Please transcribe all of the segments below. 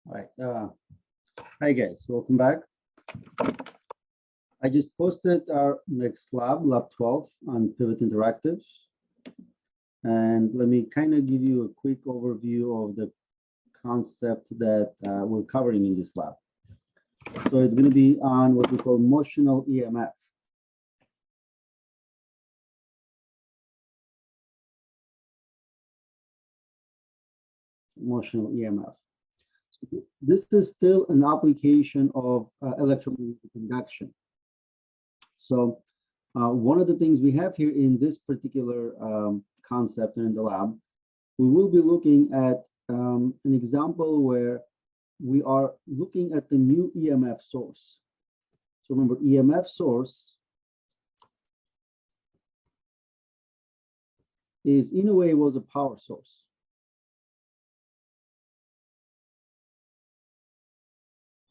All right. Hi guys, welcome back. I just posted our next lab 12, on Pivot Interactives. And let me kind of give you a quick overview of the concept that we're covering in this lab. So it's going to be on what we call motional EMF. Motional EMF. So this is still an application of electromagnetic induction. So one of the things we have here in this particular concept in the lab, we will be looking at an example where we are looking at the new EMF source. So remember, EMF source is, in a way, was a power source.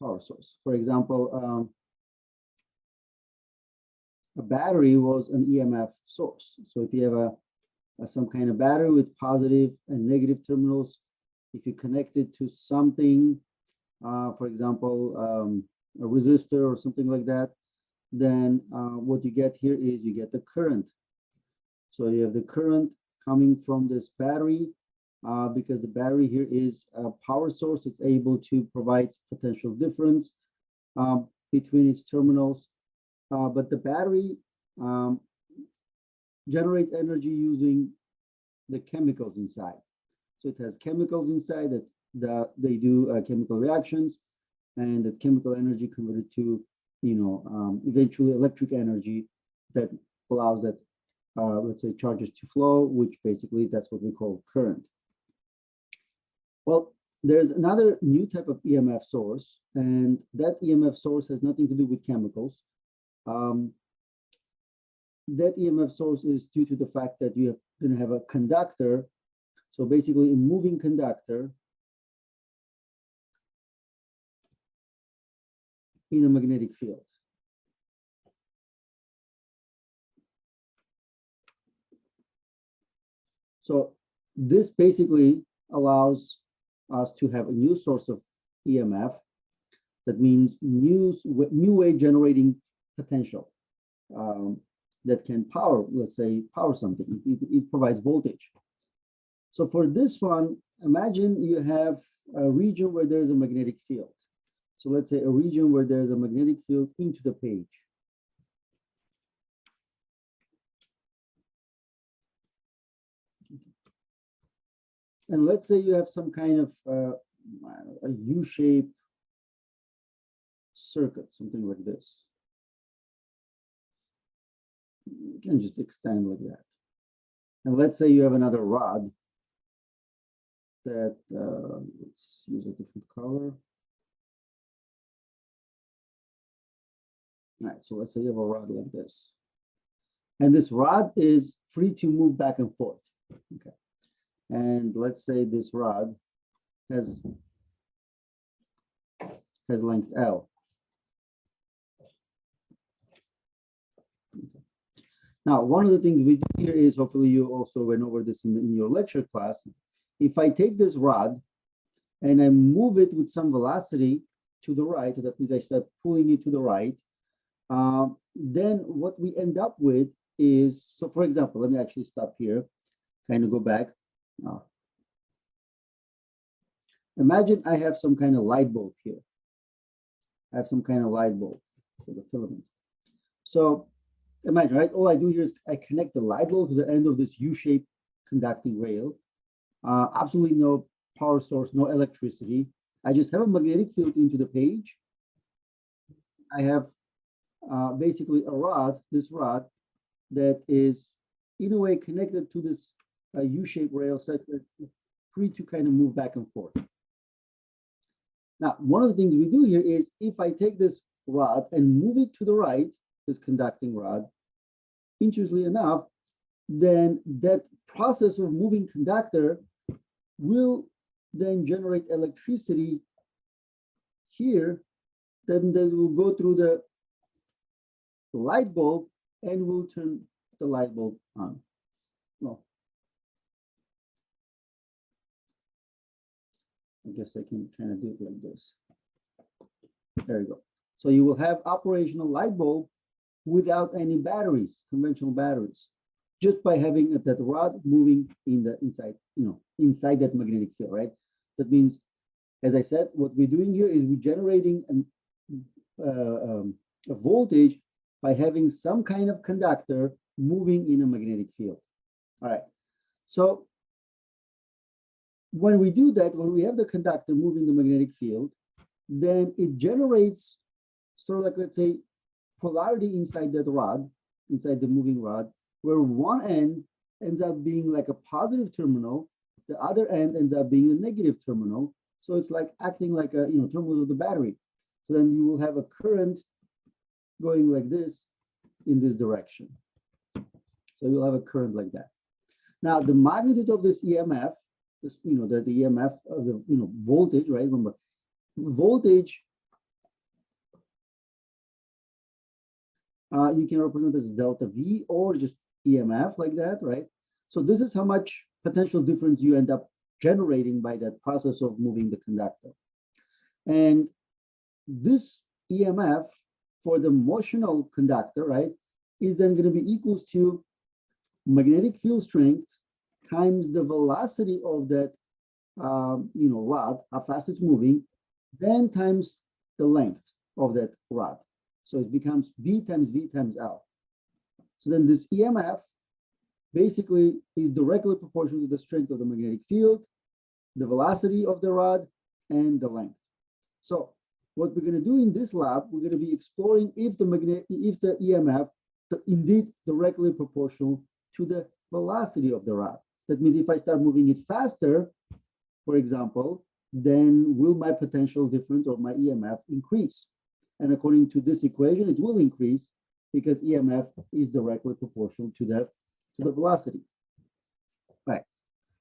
Power source. For example, a battery was an EMF source. So if you have some kind of battery with positive and negative terminals, if you connect it to something, for example, a resistor or something like that, then what you get here is you get the current. So you have the current coming from this battery because the battery here is a power source. It's able to provide potential difference between its terminals. But the battery generates energy using the chemicals inside. So it has chemicals inside that they do chemical reactions, and that chemical energy converted to, eventually electric energy that allows that, let's say, charges to flow, which basically that's what we call current. Well, there's another new type of EMF source, and that EMF source has nothing to do with chemicals. That EMF source is due to the fact that you're going to have a conductor. So basically a moving conductor in a magnetic field. So this basically allows us to have a new source of EMF. That means new way generating potential that can power, let's say, power something. It provides voltage. So for this one, imagine you have a region where there's a magnetic field. So let's say a region where there's a magnetic field into the page. And let's say you have some kind of a U-shaped circuit, something like this. You can just extend like that. And let's say you have another rod that, let's use a different color. All right, so let's say you have a rod like this. And this rod is free to move back and forth. Okay. And let's say this rod has length L. Okay. Now, one of the things we do here is, hopefully you also went over this in your lecture class. If I take this rod and I move it with some velocity to the right, so that means I start pulling it to the right, then what we end up with is, so for example, let me actually stop here, kind of go back. Imagine I have some kind of light bulb here. I have some kind of light bulb for the filament. So imagine, right? All I do here is I connect the light bulb to the end of this U-shaped conducting rail. Absolutely no power source, no electricity. I just have a magnetic field into the page. I have basically a rod, this rod, that is in a way connected to this U-shaped rail such that it's free to kind of move back and forth. Now, one of the things we do here is if I take this rod and move it to the right, this conducting rod, interestingly enough, then that process of moving conductor will then generate electricity here, then that will go through the light bulb and will turn the light bulb on. Well, I guess I can kind of do it like this. There you go. So you will have operational light bulb without any batteries, conventional batteries, just by having that rod moving in the inside, inside that magnetic field, right? That means, as I said, what we're doing here is we're generating a voltage by having some kind of conductor moving in a magnetic field. All right. So when we do that, when we have the conductor moving the magnetic field, then it generates sort of like, let's say, polarity inside that rod, inside the moving rod, where one end ends up being like a positive terminal, the other end ends up being a negative terminal. So it's like acting like a terminal of the battery. So then you will have a current going like this in this direction. So you'll have a current like that. Now the magnitude of this EMF, the EMF of the voltage, right? Remember, voltage you can represent as delta V or just EMF like that, right? So this is how much potential difference you end up generating by that process of moving the conductor. And this EMF for the motional conductor, right, is then going to be equals to magnetic field strength times the velocity of that rod, how fast it's moving, then times the length of that rod. So it becomes B times V times L. So then this EMF basically is directly proportional to the strength of the magnetic field, the velocity of the rod, and the length. So what we're going to do in this lab, we're going to be exploring if the EMF is indeed directly proportional to the velocity of the rod. That means if I start moving it faster, for example, then will my potential difference or my EMF increase? And according to this equation, it will increase because EMF is directly proportional to the velocity. Right.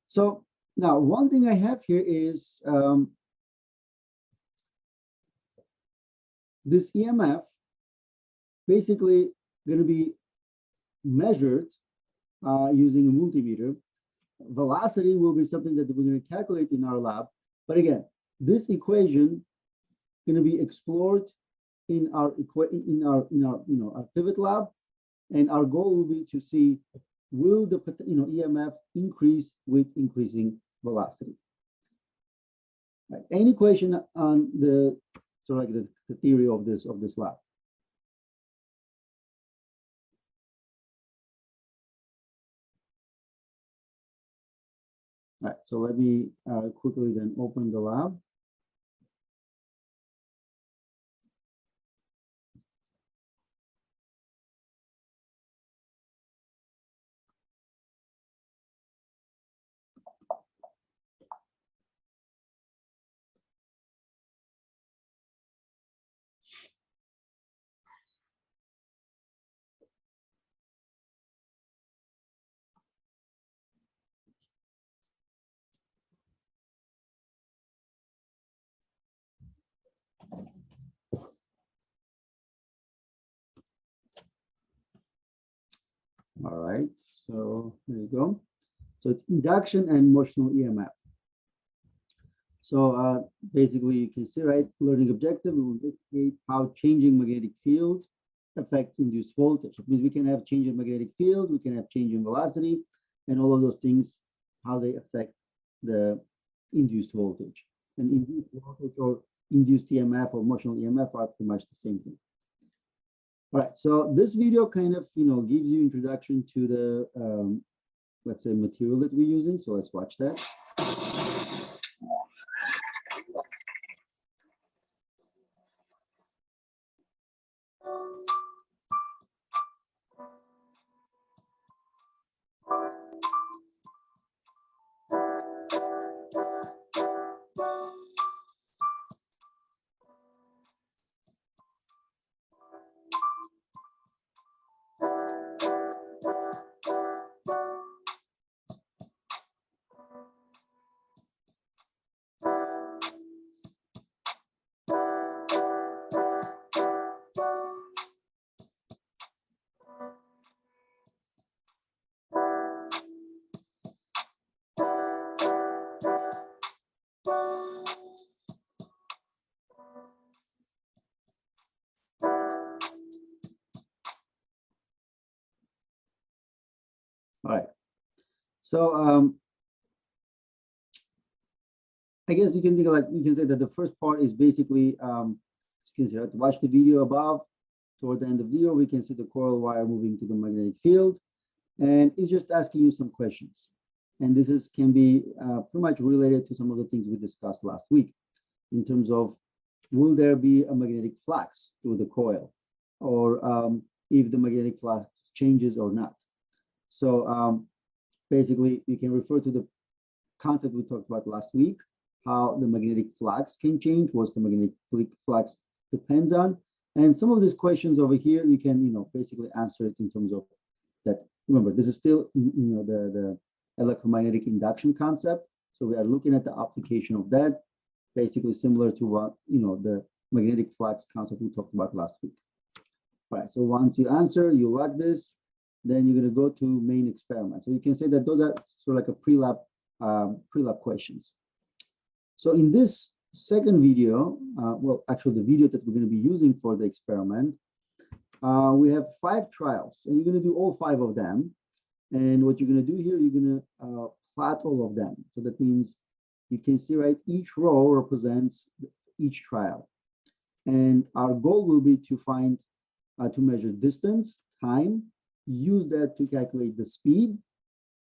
So now one thing I have here is this EMF basically going to be measured using a multimeter. Velocity will be something that we're going to calculate in our lab. But again, this equation going to be explored in our pivot lab, and our goal will be to see will the EMF increase with increasing velocity. Right. Any question on the sort of like the theory of this lab? All right, so let me quickly then open the lab. All right, so there you go. So it's induction and motional EMF. So basically you can see, right, learning objective, we will investigate how changing magnetic field affects induced voltage. It means we can have change in magnetic field, we can have change in velocity, and all of those things, how they affect the induced voltage. And induced voltage or induced EMF or motional EMF are pretty much the same thing. All right, so this video kind of, gives you introduction to the, let's say, material that we're using. So let's watch that. So I guess you can think of like, you can say that the first part is basically, watch the video above. Toward the end of the video, we can see the coil wire moving to the magnetic field, and it's just asking you some questions. And this can be pretty much related to some of the things we discussed last week in terms of, will there be a magnetic flux through the coil, or if the magnetic flux changes or not. So basically, you can refer to the concept we talked about last week, how the magnetic flux can change, what the magnetic flux depends on. And some of these questions over here, you can, basically answer it in terms of that. Remember, this is still, the electromagnetic induction concept. So we are looking at the application of that, basically similar to what, the magnetic flux concept we talked about last week. All right, so once you answer, you like this, then you're going to go to main experiment. So you can say that those are sort of like a pre-lab questions. So in this second video, well, actually the video that we're going to be using for the experiment, we have 5 trials, and you're going to do all 5 of them. And what you're going to do here, you're going to plot all of them. So that means you can see, right, each row represents each trial. And our goal will be to find, to measure distance, time, use that to calculate the speed,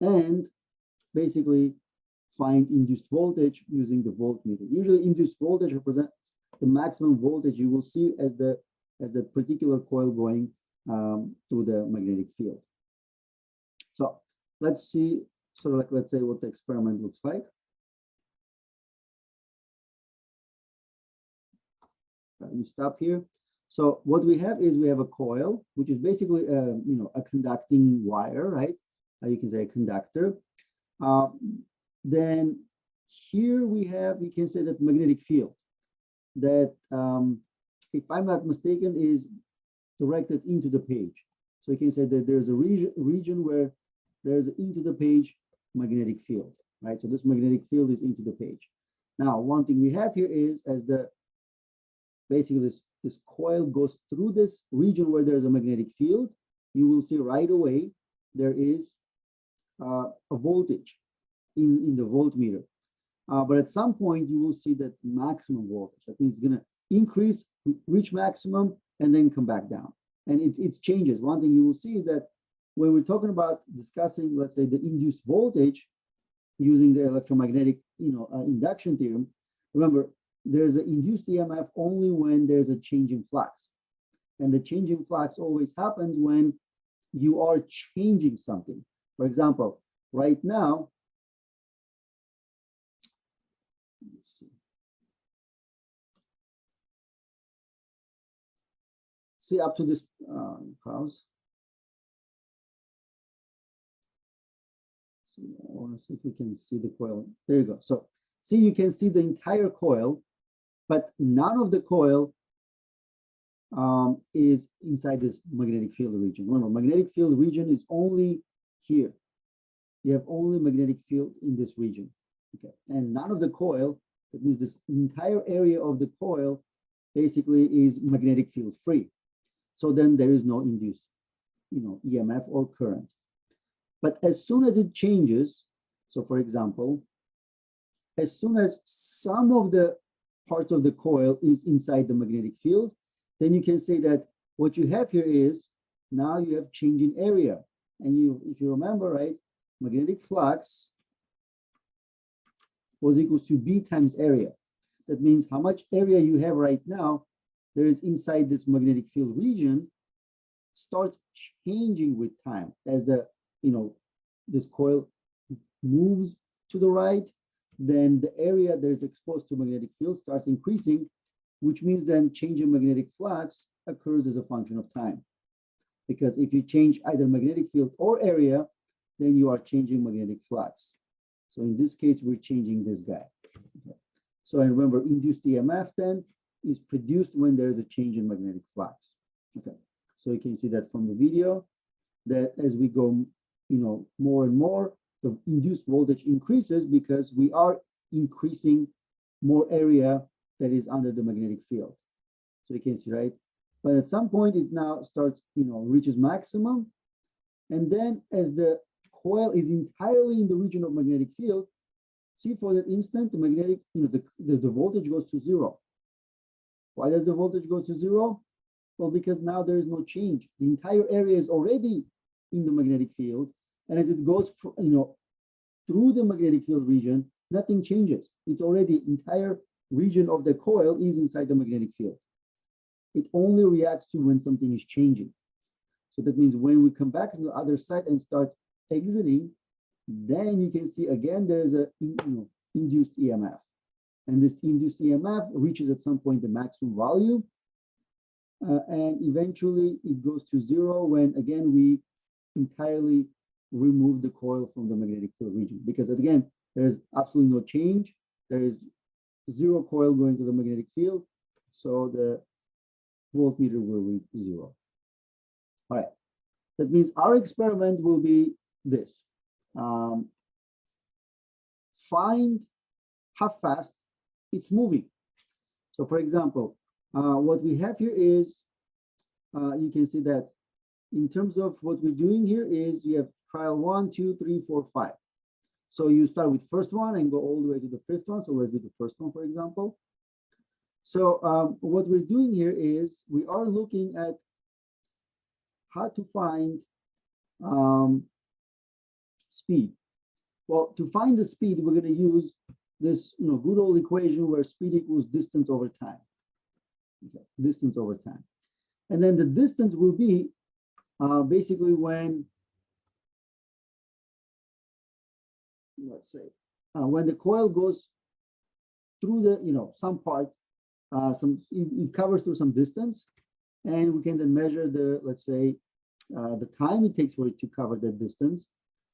and basically find induced voltage using the voltmeter. Usually induced voltage represents the maximum voltage you will see as the particular coil going through the magnetic field. So let's see, sort of like, let's say what the experiment looks like. Let me stop here. So what we have is we have a coil, which is basically a conducting wire, right? You can say a conductor. Then here we can say that magnetic field that, if I'm not mistaken, is directed into the page. So you can say that there's a region where there's into the page magnetic field, right? So this magnetic field is into the page. Now, one thing we have here is, as basically this coil goes through this region where there's a magnetic field, you will see right away there is a voltage in the voltmeter. But at some point, you will see that maximum voltage. That means it's going to increase, reach maximum, and then come back down. And it changes. One thing you will see is that when we're talking about discussing, let's say, the induced voltage using the electromagnetic, induction theorem, remember, there's an induced EMF only when there's a change in flux. And the change in flux always happens when you are changing something. For example, right now, let's see. See up to this pause. So I want to see if we can see the coil. There you go. So see, you can see the entire coil, but none of the coil is inside this magnetic field region. Remember, magnetic field region is only here. You have only magnetic field in this region. Okay, and none of the coil, that means this entire area of the coil basically is magnetic field free. So then there is no induced, EMF or current. But as soon as it changes, so for example, as soon as some of the parts of the coil is inside the magnetic field, then you can say that what you have here is, now you have change in area. And if you remember, right, magnetic flux was equals to B times area. That means how much area you have right now, there is inside this magnetic field region, starts changing with time as this coil moves to the right, then the area that is exposed to magnetic field starts increasing, which means then change in magnetic flux occurs as a function of time. Because if you change either magnetic field or area, then you are changing magnetic flux. So in this case, we're changing this guy. Okay. So and remember, induced EMF then is produced when there is a change in magnetic flux. Okay. So you can see that from the video, that as we go, more and more, the induced voltage increases because we are increasing more area that is under the magnetic field. So you can see, right? But at some point, it now starts, reaches maximum. And then as the coil is entirely in the region of magnetic field, see for that instant, the magnetic, the voltage goes to zero. Why does the voltage go to zero? Well, because now there is no change. The entire area is already in the magnetic field. And as it goes, through the magnetic field region, nothing changes. It's already entire region of the coil is inside the magnetic field. It only reacts to when something is changing. So that means when we come back to the other side and start exiting, then you can see again there's a induced EMF. And this induced EMF reaches at some point the maximum value. And eventually it goes to zero when again we entirely remove the coil from the magnetic field region. Because again, there's absolutely no change. There is zero coil going to the magnetic field. So the voltmeter will read zero. All right. That means our experiment will be this. Find how fast it's moving. So for example, what we have here is, you can see that in terms of what we're doing here is you have trial 1, 2, 3, 4, 5. So you start with first one and go all the way to the fifth one. So let's do the first one, for example. So what we're doing here is we are looking at how to find speed. Well, to find the speed, we're going to use this good old equation where speed equals distance over time. Okay, distance over time. And then the distance will be basically when, let's say, when the coil goes through the, some part, it covers through some distance, and we can then measure the, let's say, the time it takes for it to cover that distance,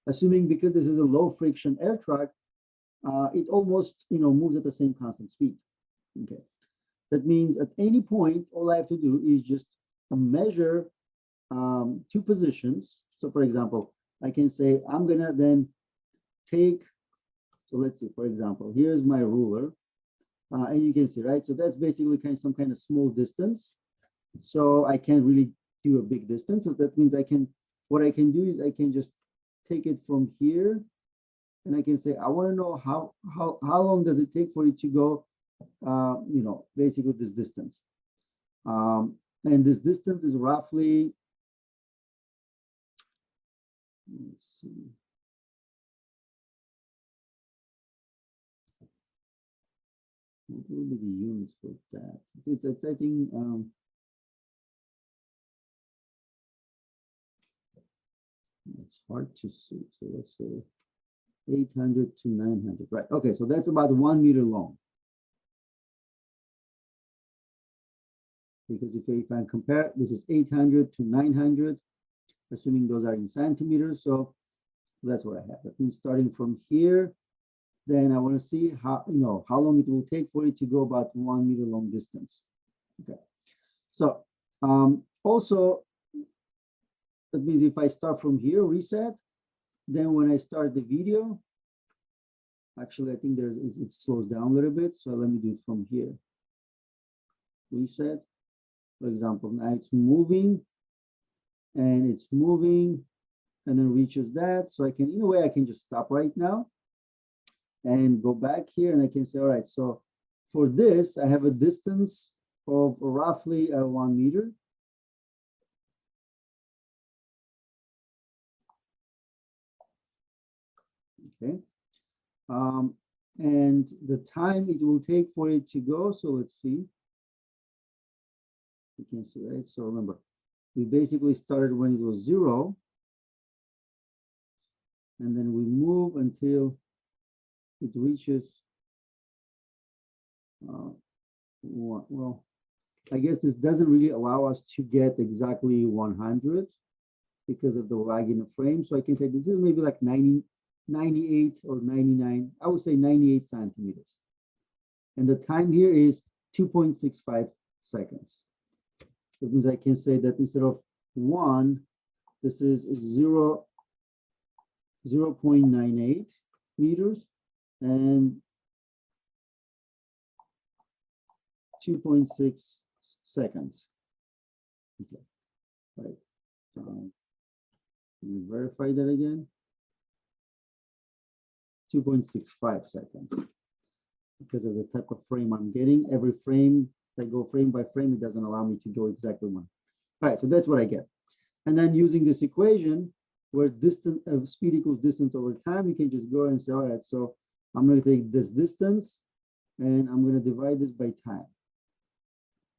assuming because this is a low friction air track, it almost, moves at the same constant speed. Okay. That means at any point, all I have to do is just measure two positions. So for example, I can say I'm gonna then take, so let's see, for example, here's my ruler, and you can see, right? So that's basically some kind of small distance. So I can't really do a big distance. So that means what I can do is I can just take it from here, and I can say, I want to know how long does it take for it to go, basically this distance. And this distance is roughly, let's see. What will be the units for that? It's I think, it's hard to see. So let's say 800 to 900, right? Okay, so that's about 1 meter long. Because if I compare, this is 800 to 900, assuming those are in centimeters. So that's what I have. That means starting from here, then I want to see how long it will take for it to go about 1 meter long distance. Okay. So also, that means if I start from here, reset, then when I start the video, actually I think it slows down a little bit. So let me do it from here. Reset. For example, now it's moving and then reaches that. So I can, in a way, I can just stop right now and go back here, and I can say, all right, so for this, I have a distance of roughly 1 meter. Okay. And the time it will take for it to go, so let's see. You can see, right? So remember, we basically started when it was 0, and then we move until it reaches, well, I guess this doesn't really allow us to get exactly 100 because of the lag in the frame. So I can say this is maybe like 90, 98 or 99, I would say 98 centimeters. And the time here is 2.65 seconds. That means I can say that instead of 1, this is 0.98 meters and 2.6 seconds. Okay, right. Let me verify that again. 2.65 seconds because of the type of frame I'm getting. Every frame, if I go frame by frame, it doesn't allow me to go exactly one. All right, so that's what I get. And then using this equation where distance of speed equals distance over time, you can just go and say, all right, so I'm going to take this distance and I'm going to divide this by time.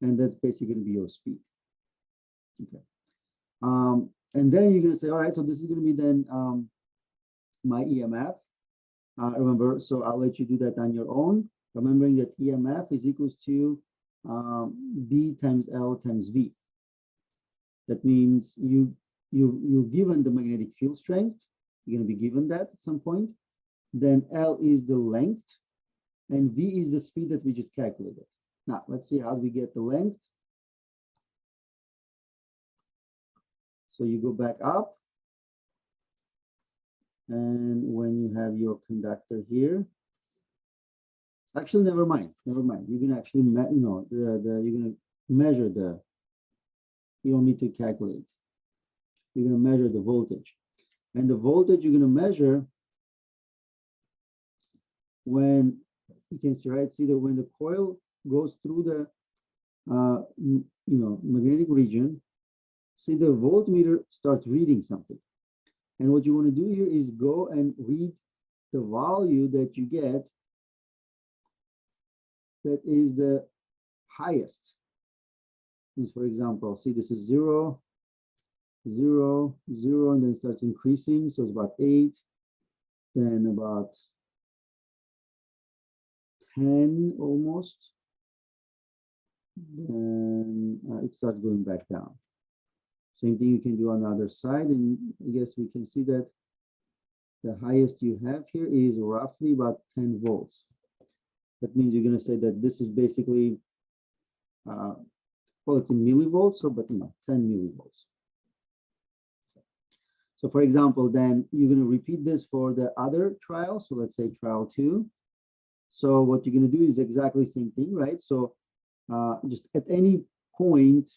And that's basically going to be your speed. Okay. And then you're going to say, all right, so this is going to be then my EMF. Remember, so I'll let you do that on your own, remembering that EMF is equals to B times L times V. That means you're given the magnetic field strength. You're going to be given that at some point. Then L is the length, and V is the speed that we just calculated. Now, let's see how we get the length. So you go back up, and when you have your conductor here, actually, never mind. You're gonna actually, you're gonna measure the. You don't need to calculate. You're gonna measure the voltage, and the voltage you're gonna measure when you can see, right? See that when the coil goes through the, magnetic region. See the voltmeter starts reading something. And what you want to do here is go and read the value that you get that is the highest. Means, for example, see this is 0, 0, 0, and then it starts increasing. So it's about 8, then about 10 almost. Then it starts going back down. Same thing you can do on the other side, and I guess we can see that the highest you have here is roughly about 10 volts. That means you're going to say that this is basically, well, it's in millivolts, so but 10 millivolts. So for example, then you're going to repeat this for the other trial. So let's say trial 2. So what you're going to do is exactly the same thing, right? So just at any point,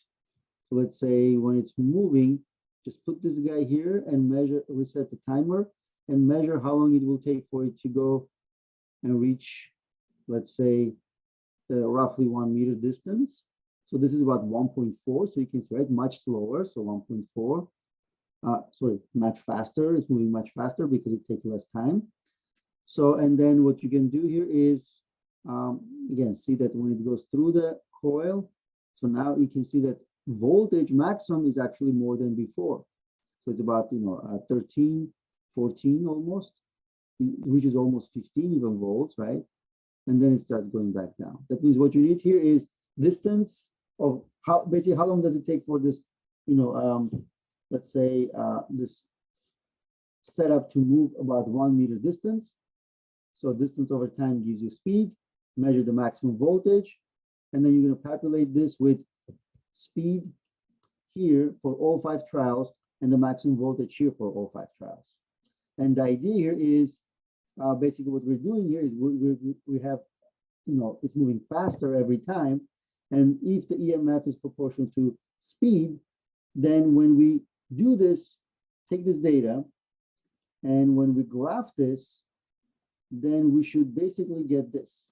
so let's say when it's moving, just put this guy here and measure, reset the timer and measure how long it will take for it to go and reach, let's say, roughly 1 meter distance. So this is about 1.4. So you can see, right, much slower. So 1.4, sorry, much faster. It's moving much faster because it takes less time. So, and then what you can do here is, again, see that when it goes through the coil, so now you can see that voltage maximum is actually more than before. So it's about, 13, 14 almost, which is almost 15 even volts, right? And then it starts going back down. That means what you need here is distance of basically how long does it take for this, let's say this setup to move about 1 meter distance. So distance over time gives you speed, measure the maximum voltage, and then you're going to populate this with speed here for all 5 trials and the maximum voltage here for all 5 trials. And the idea here is basically what we're doing here is we have, it's moving faster every time. And if the EMF is proportional to speed, then when we do this, take this data, and when we graph this, then we should basically get this.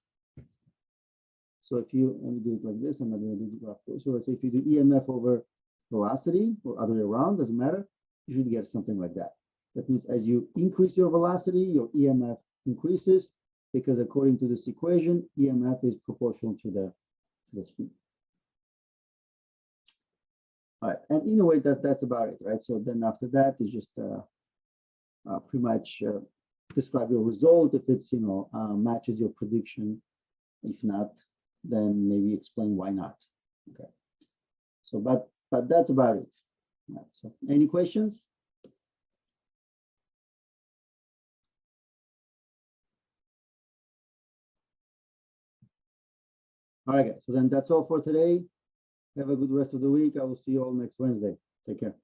So if you, let me do it like this, I'm not going to do the graph. So let's say if you do EMF over velocity or other way around, doesn't matter, you should get something like that. That means as you increase your velocity, your EMF increases because according to this equation, EMF is proportional to the speed. All right, and in a way that's about it, right? So then after that is just pretty much describe your result if it's matches your prediction. If not, then maybe explain why not. Okay. So but that's about it. All right, so any questions? All right, guys. So then that's all for today. Have a good rest of the week. I will see you all next Wednesday. Take care.